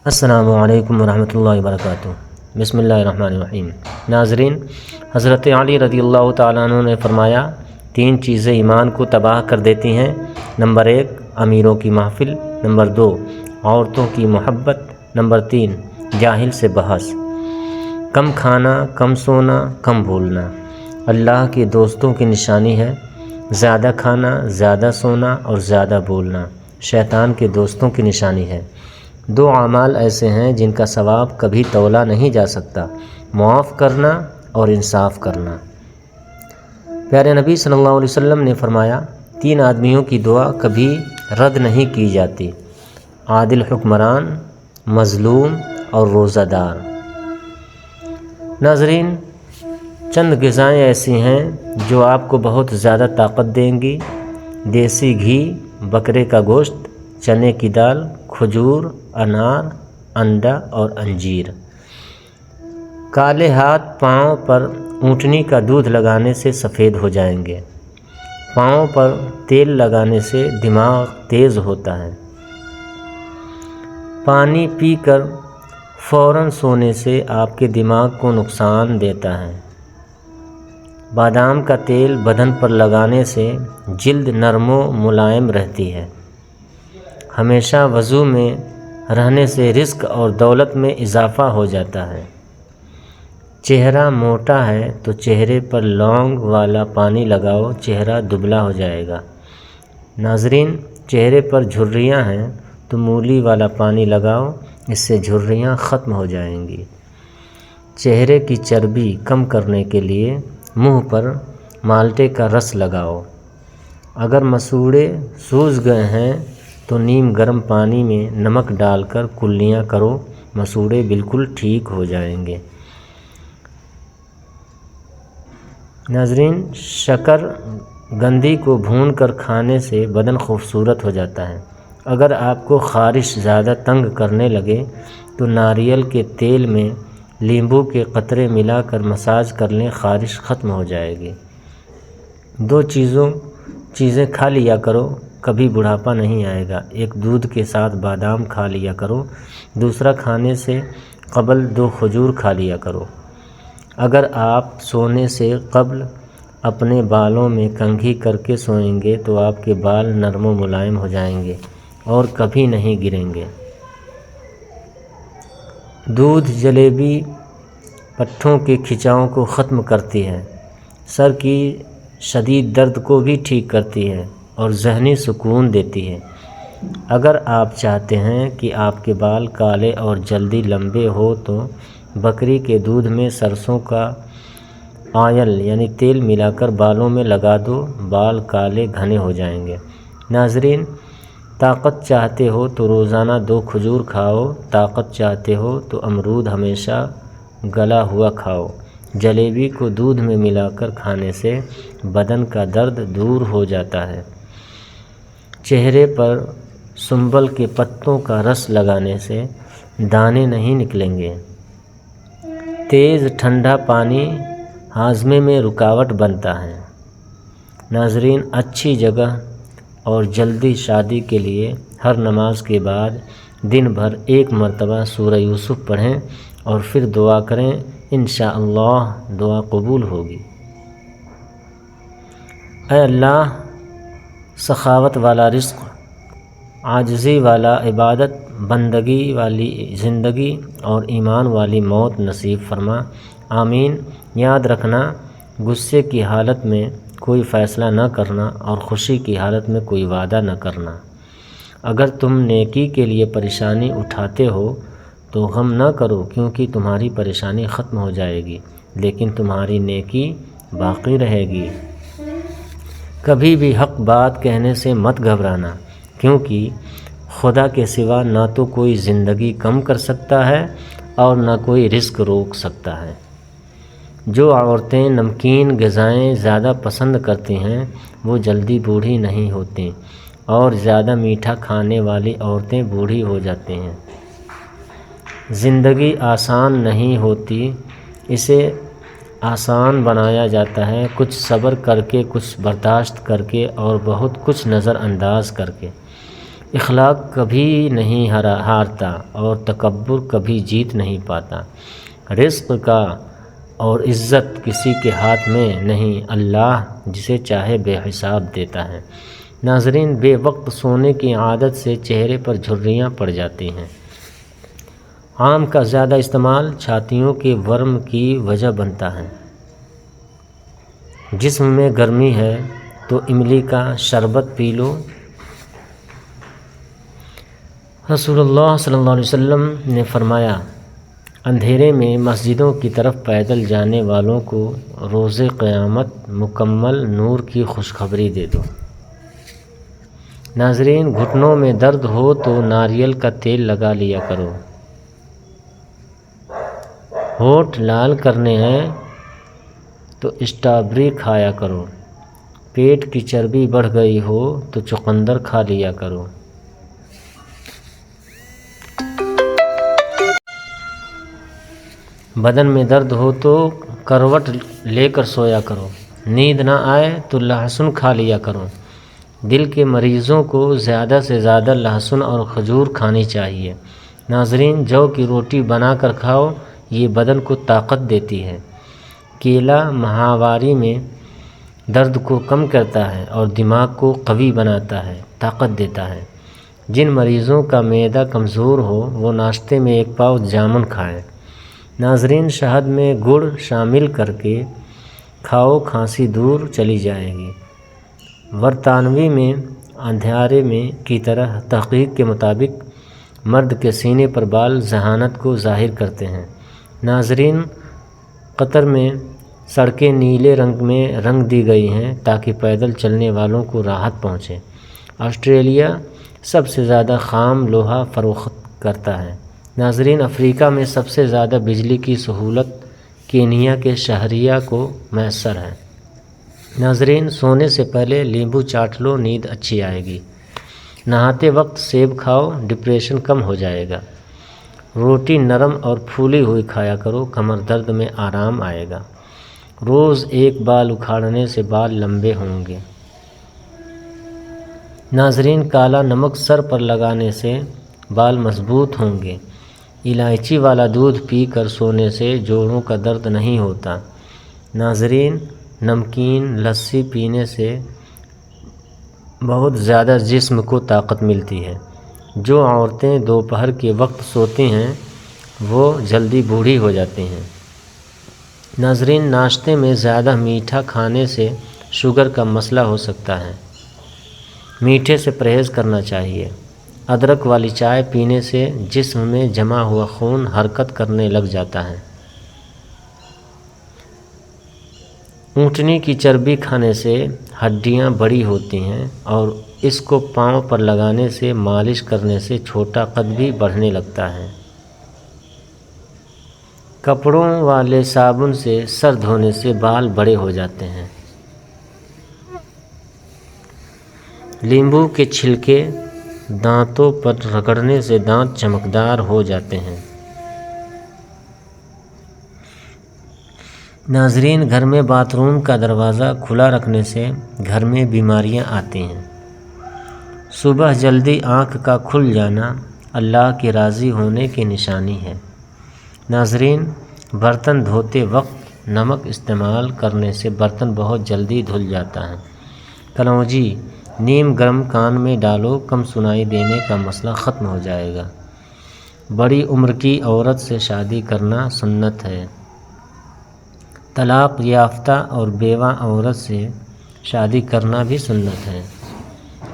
السلام علیکم ورحمۃ اللہ وبرکاتہ۔ بسم اللہ الرحمن الرحیم۔ ناظرین، حضرت علی رضی اللہ تعالیٰ عنہ نے فرمایا 3 چیزیں ایمان کو تباہ کر دیتی ہیں۔ نمبر 1 امیروں کی محفل، نمبر 2 عورتوں کی محبت، نمبر 3 جاہل سے بحث۔ کم کھانا، کم سونا، کم بولنا اللہ کے دوستوں کی نشانی ہے۔ زیادہ کھانا، زیادہ سونا اور زیادہ بولنا شیطان کے دوستوں کی نشانی ہے۔ 2 اعمال ایسے ہیں جن کا ثواب کبھی تولا نہیں جا سکتا، معاف کرنا اور انصاف کرنا۔ پیارے نبی صلی اللہ علیہ وسلم نے فرمایا 3 آدمیوں کی دعا کبھی رد نہیں کی جاتی: عادل حکمران، مظلوم اور روزہ دار۔ ناظرین، چند غذائیں ایسی ہیں جو آپ کو بہت زیادہ طاقت دیں گی: دیسی گھی، بکرے کا گوشت، چنے کی دال، کھجور، انار، انڈا اور انجیر۔ کالے ہاتھ پاؤں پر اونٹنی کا دودھ لگانے سے سفید ہو جائیں گے۔ پاؤں پر تیل لگانے سے دماغ تیز ہوتا ہے۔ پانی پی کر فوراً سونے سے آپ کے دماغ کو نقصان دیتا ہے۔ بادام کا تیل بدن پر لگانے سے جلد نرم و ملائم رہتی ہے۔ ہمیشہ وضو میں رہنے سے رزق اور دولت میں اضافہ ہو جاتا ہے۔ چہرہ موٹا ہے تو چہرے پر لونگ والا پانی لگاؤ، چہرہ دبلا ہو جائے گا۔ ناظرین، چہرے پر جھریاں ہیں تو مولی والا پانی لگاؤ، اس سے جھریاں ختم ہو جائیں گی۔ چہرے کی چربی کم کرنے کے لیے منہ پر مالٹے کا رس لگاؤ۔ اگر مسوڑھے سوج گئے ہیں تو نیم گرم پانی میں نمک ڈال کر کلیاں کرو، مسوڑھے بالکل ٹھیک ہو جائیں گے۔ ناظرین، شکر گندی کو بھون کر کھانے سے بدن خوبصورت ہو جاتا ہے۔ اگر آپ کو خارش زیادہ تنگ کرنے لگے تو ناریل کے تیل میں لیمبو کے قطرے ملا کر مساج کر لیں، خارش ختم ہو جائے گی۔ 2 چیزیں کھا لیا کرو، کبھی بڑھاپا نہیں آئے گا: ایک دودھ کے ساتھ بادام کھا لیا کرو، دوسرا کھانے سے قبل 2 کھجور کھا لیا کرو۔ اگر آپ سونے سے قبل اپنے بالوں میں کنگھی کر کے سوئیں گے تو آپ کے بال نرم و ملائم ہو جائیں گے اور کبھی نہیں گریں گے۔ دودھ جلیبی پٹھوں کے کھچاؤ کو ختم کرتی ہے، سر کی شدید درد کو بھی ٹھیک کرتی ہے اور ذہنی سکون دیتی ہے۔ اگر آپ چاہتے ہیں کہ آپ کے بال کالے اور جلدی لمبے ہو تو بکری کے دودھ میں سرسوں کا آئل یعنی تیل ملا کر بالوں میں لگا دو، بال کالے گھنے ہو جائیں گے۔ ناظرین، طاقت چاہتے ہو تو روزانہ 2 کھجور کھاؤ، طاقت چاہتے ہو تو امرود ہمیشہ گلا ہوا کھاؤ۔ جلیبی کو دودھ میں ملا کر کھانے سے بدن کا درد دور ہو جاتا ہے۔ چہرے پر سنبل کے پتوں کا رس لگانے سے دانے نہیں نکلیں گے۔ تیز ٹھنڈا پانی ہاضمے میں رکاوٹ بنتا ہے۔ ناظرین، اچھی جگہ اور جلدی شادی کے لیے ہر نماز کے بعد دن بھر 1 مرتبہ سورہ یوسف پڑھیں اور پھر دعا کریں، انشاءاللہ دعا قبول ہوگی۔ اے اللہ، سخاوت والا رزق، عاجزی والا عبادت، بندگی والی زندگی اور ایمان والی موت نصیب فرما، آمین۔ یاد رکھنا، غصے کی حالت میں کوئی فیصلہ نہ کرنا اور خوشی کی حالت میں کوئی وعدہ نہ کرنا۔ اگر تم نیکی کے لیے پریشانی اٹھاتے ہو تو غم نہ کرو، کیونکہ تمہاری پریشانی ختم ہو جائے گی لیکن تمہاری نیکی باقی رہے گی۔ کبھی بھی حق بات کہنے سے مت گھبرانا، کیونکہ خدا کے سوا نہ تو کوئی زندگی کم کر سکتا ہے اور نہ کوئی رزق روک سکتا ہے۔ جو عورتیں نمکین غذائیں زیادہ پسند کرتی ہیں وہ جلدی بوڑھی نہیں ہوتیں، اور زیادہ میٹھا کھانے والی عورتیں بوڑھی ہو جاتی ہیں۔ زندگی آسان نہیں ہوتی، اسے آسان بنایا جاتا ہے کچھ صبر کر کے، کچھ برداشت کر کے اور بہت کچھ نظر انداز کر کے۔ اخلاق کبھی نہیں ہارتا اور تکبر کبھی جیت نہیں پاتا۔ رزق کا اور عزت کسی کے ہاتھ میں نہیں، اللہ جسے چاہے بے حساب دیتا ہے۔ ناظرین، بے وقت سونے کی عادت سے چہرے پر جھریاں پڑ جاتی ہیں۔ آم کا زیادہ استعمال چھاتیوں کے ورم کی وجہ بنتا ہے۔ جسم میں گرمی ہے تو املی کا شربت پی لو۔ رسول اللہ صلی اللہ علیہ وسلم نے فرمایا، اندھیرے میں مسجدوں کی طرف پیدل جانے والوں کو روز قیامت مکمل نور کی خوشخبری دے دو۔ ناظرین، گھٹنوں میں درد ہو تو ناریل کا تیل لگا لیا کرو۔ ہونٹ لال کرنے ہیں تو اسٹرابیری کھایا کرو۔ پیٹ کی چربی بڑھ گئی ہو تو چقندر کھا لیا کرو۔ بدن میں درد ہو تو کروٹ لے کر سویا کرو۔ نیند نہ آئے تو لہسن کھا لیا کرو۔ دل کے مریضوں کو زیادہ سے زیادہ لہسن اور کھجور کھانی چاہیے۔ ناظرین، جو کی روٹی بنا کر کھاؤ، یہ بدن کو طاقت دیتی ہے۔ کیلا ماہواری میں درد کو کم کرتا ہے اور دماغ کو قوی بناتا ہے، طاقت دیتا ہے۔ جن مریضوں کا معدہ کمزور ہو وہ ناشتے میں ایک پاؤ جامن کھائیں۔ ناظرین، شہد میں گڑ شامل کر کے کھاؤ، کھانسی دور چلی جائے گی۔ برطانوی میں اندھیرے میں کی طرح تحقیق کے مطابق مرد کے سینے پر بال ذہانت کو ظاہر کرتے ہیں۔ ناظرین، قطر میں سڑکیں نیلے رنگ میں رنگ دی گئی ہیں تاکہ پیدل چلنے والوں کو راحت پہنچے۔ آسٹریلیا سب سے زیادہ خام لوہا فروخت کرتا ہے۔ ناظرین، افریقہ میں سب سے زیادہ بجلی کی سہولت کینیا کے شہریہ کو میسر ہے۔ ناظرین، سونے سے پہلے لیمبو چاٹ لو، نیند اچھی آئے گی۔ نہاتے وقت سیب کھاؤ، ڈپریشن کم ہو جائے گا۔ روٹی نرم اور پھولی ہوئی کھایا کرو، کمر درد میں آرام آئے گا۔ روز ایک بال اکھاڑنے سے بال لمبے ہوں گے۔ ناظرین، کالا نمک سر پر لگانے سے بال مضبوط ہوں گے۔ الائچی والا دودھ پی کر سونے سے جوڑوں کا درد نہیں ہوتا۔ ناظرین، نمکین لسی پینے سے بہت زیادہ جسم کو طاقت ملتی ہے۔ جو عورتیں دوپہر کے وقت سوتی ہیں وہ جلدی بوڑھی ہو جاتی ہیں۔ ناظرین، ناشتے میں زیادہ میٹھا کھانے سے شوگر کا مسئلہ ہو سکتا ہے۔ میٹھے سے پرہیز کرنا چاہیے۔ ادرک والی چائے پینے سے جسم میں جمع ہوا خون حرکت کرنے لگ جاتا ہے۔ اونٹنی کی چربی کھانے سے ہڈیاں بڑی ہوتی ہیں اور اس کو پاؤں پر لگانے سے، مالش کرنے سے چھوٹا قد بھی بڑھنے لگتا ہے۔ کپڑوں والے صابن سے سر دھونے سے بال بڑے ہو جاتے ہیں۔ لیمبو کے چھلکے دانتوں پر رگڑنے سے دانت چمکدار ہو جاتے ہیں۔ ناظرین، گھر میں باتھ روم کا دروازہ کھلا رکھنے سے گھر میں بیماریاں آتی ہیں۔ صبح جلدی آنکھ کا کھل جانا اللہ کے راضی ہونے کی نشانی ہے۔ ناظرین، برتن دھوتے وقت نمک استعمال کرنے سے برتن بہت جلدی دھل جاتا ہے۔ کلونجی نیم گرم کان میں ڈالو، کم سنائی دینے کا مسئلہ ختم ہو جائے گا۔ بڑی عمر کی عورت سے شادی کرنا سنت ہے۔ طلاق یافتہ اور بیوہ عورت سے شادی کرنا بھی سنت ہے۔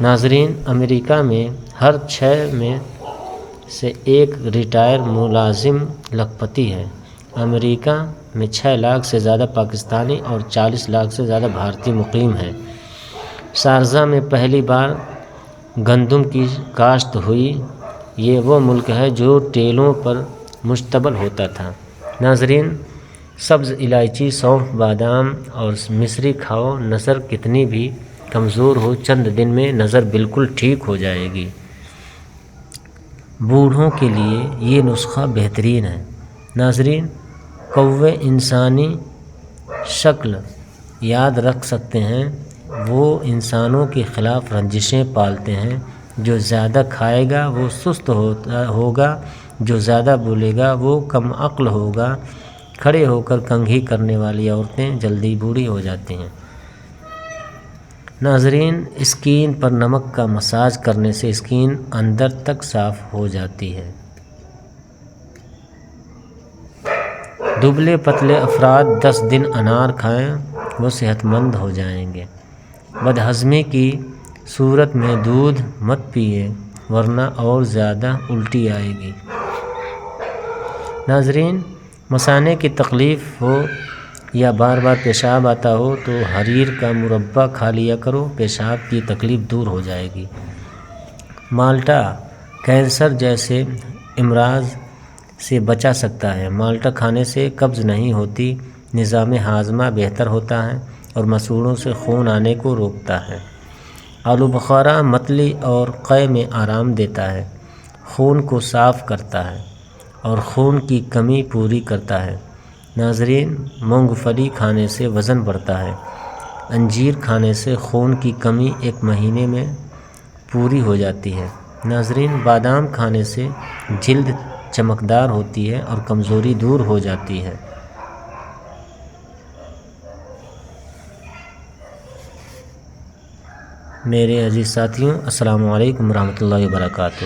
ناظرین، امریکہ میں ہر 6 میں سے 1 ریٹائر ملازم لکھپتی ہے۔ امریکہ میں 6 لاکھ سے زیادہ پاکستانی اور 40 لاکھ سے زیادہ بھارتی مقیم ہیں۔ شارجہ میں پہلی بار گندم کی کاشت ہوئی۔ یہ وہ ملک ہے جو ٹیلوں پر مشتمل ہوتا تھا۔ ناظرین، سبز الائچی، سونف، بادام اور مصری کھاؤ۔ نظر کتنی بھی کمزور ہو، چند دن میں نظر بالکل ٹھیک ہو جائے گی۔ بوڑھوں کے لیے یہ نسخہ بہترین ہے۔ ناظرین، کوے انسانی شکل یاد رکھ سکتے ہیں۔ وہ انسانوں کے خلاف رنجشیں پالتے ہیں جو زیادہ کھائے گا وہ سست ہوگا، جو زیادہ بولے گا وہ کم عقل ہوگا۔ کھڑے ہو کر کنگھی کرنے والی عورتیں جلدی بوڑھی ہو جاتی ہیں۔ ناظرین، اسکین پر نمک کا مساج کرنے سے اسکین اندر تک صاف ہو جاتی ہے۔ دبلے پتلے افراد 10 دن انار کھائیں، وہ صحت مند ہو جائیں گے۔ بدہضمی کی صورت میں دودھ مت پیئے ورنہ اور زیادہ الٹی آئے گی۔ ناظرین، مثانے کی تکلیف ہو یا بار بار پیشاب آتا ہو تو حریر کا مربع کھا لیا کرو، پیشاب کی تکلیف دور ہو جائے گی۔ مالٹا کینسر جیسے امراض سے بچا سکتا ہے۔ مالٹا کھانے سے قبض نہیں ہوتی، نظام ہاضمہ بہتر ہوتا ہے اور مسوڑھوں سے خون آنے کو روکتا ہے۔ آلو بخارا متلی اور قے میں آرام دیتا ہے، خون کو صاف کرتا ہے اور خون کی کمی پوری کرتا ہے۔ ناظرین، مونگ پھلی کھانے سے وزن بڑھتا ہے۔ انجیر کھانے سے خون کی کمی 1 مہینے میں پوری ہو جاتی ہے۔ ناظرین، بادام کھانے سے جلد چمکدار ہوتی ہے اور کمزوری دور ہو جاتی ہے۔ میرے عزیز ساتھیوں، السلام علیکم ورحمۃ اللہ وبرکاتہ۔